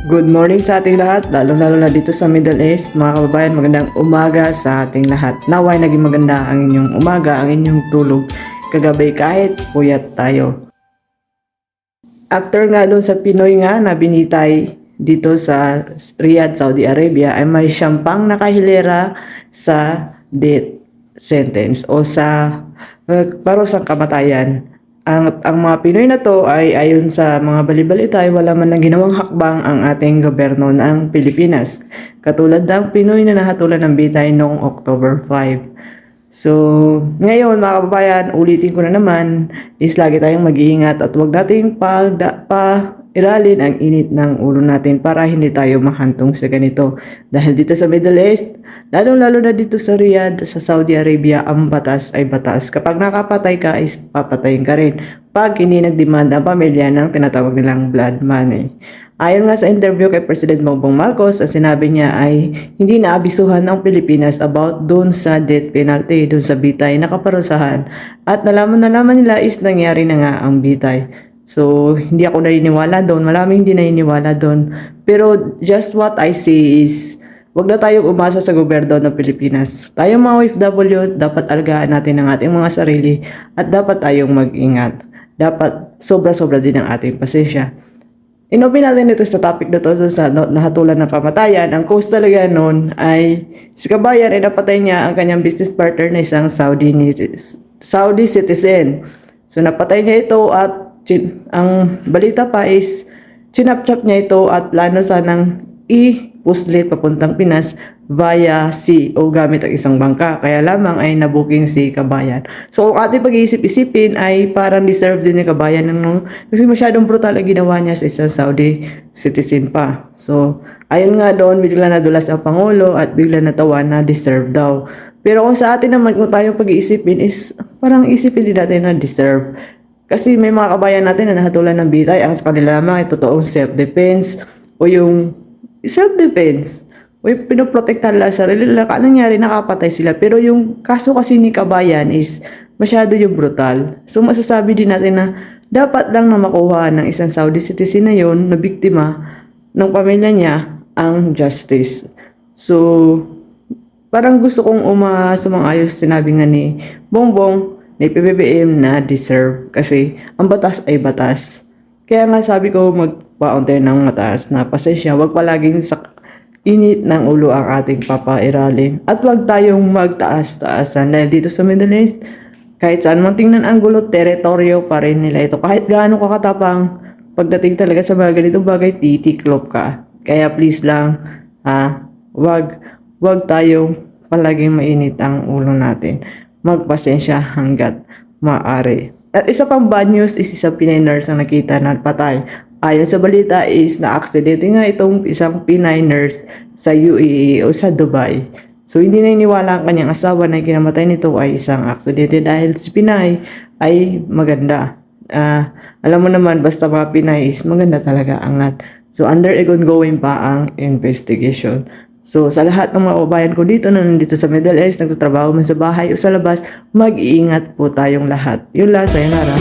Good morning sa ating lahat, lalo-lalo na dito sa Middle East. Mga kababayan, magandang umaga sa ating lahat. Naway naging maganda ang inyong umaga, ang inyong tulog kagabi kahit puyat tayo. After nga doon sa Pinoy nga na binitay dito sa Riyadh, Saudi Arabia, ay may siyang nakahilera sa death sentence o sa parusang kamatayan. Ang mga Pinoy na to ay ayon sa mga balibalita ay wala man lang ginawang hakbang ang ating gobyerno ng Pilipinas. Katulad ng Pinoy na nahatulan ng bitay noong October 5. So, ngayon mga kababayan, ulitin ko na naman is lagi tayong mag-iingat at huwag nating iralin ang init ng ulo natin para hindi tayo mahantong sa ganito. Dahil dito sa Middle East, lalo na dito sa Riyadh, sa Saudi Arabia, ang batas ay batas. Kapag nakapatay ka, is papatayin ka rin. Pag hindi nagdemand ang pamilya ng tinatawag nilang blood money. Ayon nga sa interview kay President Bongbong Marcos, ang sinabi niya ay hindi naabisuhan ng Pilipinas about doon sa death penalty, doon sa bitay na kaparusahan. At nalaman nila is nangyari na nga ang bitay. So, hindi ako naniniwala doon. Maraming hindi naniniwala doon. Pero just what I see is, wag na tayong umasa sa gobyerno ng Pilipinas. Tayong mga OFW, dapat alagaan natin ang ating mga sarili at dapat tayong mag-ingat. Dapat sobra-sobra din ang ating pasensya. Inopen natin ito sa topic na to sa nahatulan ng kamatayan. Ang cause talaga noon ay si Kabayan ay napatay niya ang kanyang business partner na isang Saudi citizen. So napatay niya ito at ang balita pa is chinap-chap niya ito at plano sanang i-puslit papuntang Pinas via sea o gamit ang isang bangka. Kaya lamang ay nabuking si Kabayan. So kung ating pag-iisip-isipin ay parang deserve din ni Kabayan kasi masyadong brutal ang ginawa niya sa isang Saudi citizen pa. So ayun nga doon, bigla nadulas ang Pangulo at bigla natawa na deserve daw. Pero kung sa atin naman, kung tayong pag-iisipin is parang isipin din natin na deserve. Kasi may mga kabayan natin na nahatulan ng bitay, ang sa kanila lamang ay totoong self-defense o yung self-defense o yung pinoprotektahan lang sa sarili nila. Anong nangyari, nakapatay sila. Pero yung kaso kasi ni Kabayan is masyado yung brutal. So masasabi din natin na dapat lang na makuha ng isang Saudi citizen na yun na biktima ng pamilya niya ang justice. So parang gusto kong sumangayon sa sinabi nga ni Bongbong na PBBM na deserve kasi ang batas ay batas. Kaya nga sabi ko magpaon tayo ng mataas na pasensya, wag palaging sa init ng ulo ang ating papairalin at wag tayong magtaas-taasan dahil dito sa Middle East kahit saan man tingnan ang gulo, teritoryo pa rin nila ito. Kahit gaano kakatapang, pagdating talaga sa mga ganitong bagay, titiklop ka. Kaya please lang, wag tayong palaging mainit ang ulo natin. Magpasensya hanggat maaari. At isa pang bad news is isang Pinay nurse ang nakita na patay. Ayon sa balita is na-accidente nga itong isang Pinay nurse sa UAE o sa Dubai. So hindi na iniwala ang kanyang asawa na kinamatay nito ay isang aksidente dahil si Pinay ay maganda. Alam mo naman basta mga Pinay is maganda talaga, angat. So under ongoing pa ang investigation. So sa lahat ng mga kababayan ko dito na nandito sa Middle East, nagtatrabaho man sa bahay o sa labas, mag-iingat po tayong lahat. Yun lang, sayonara.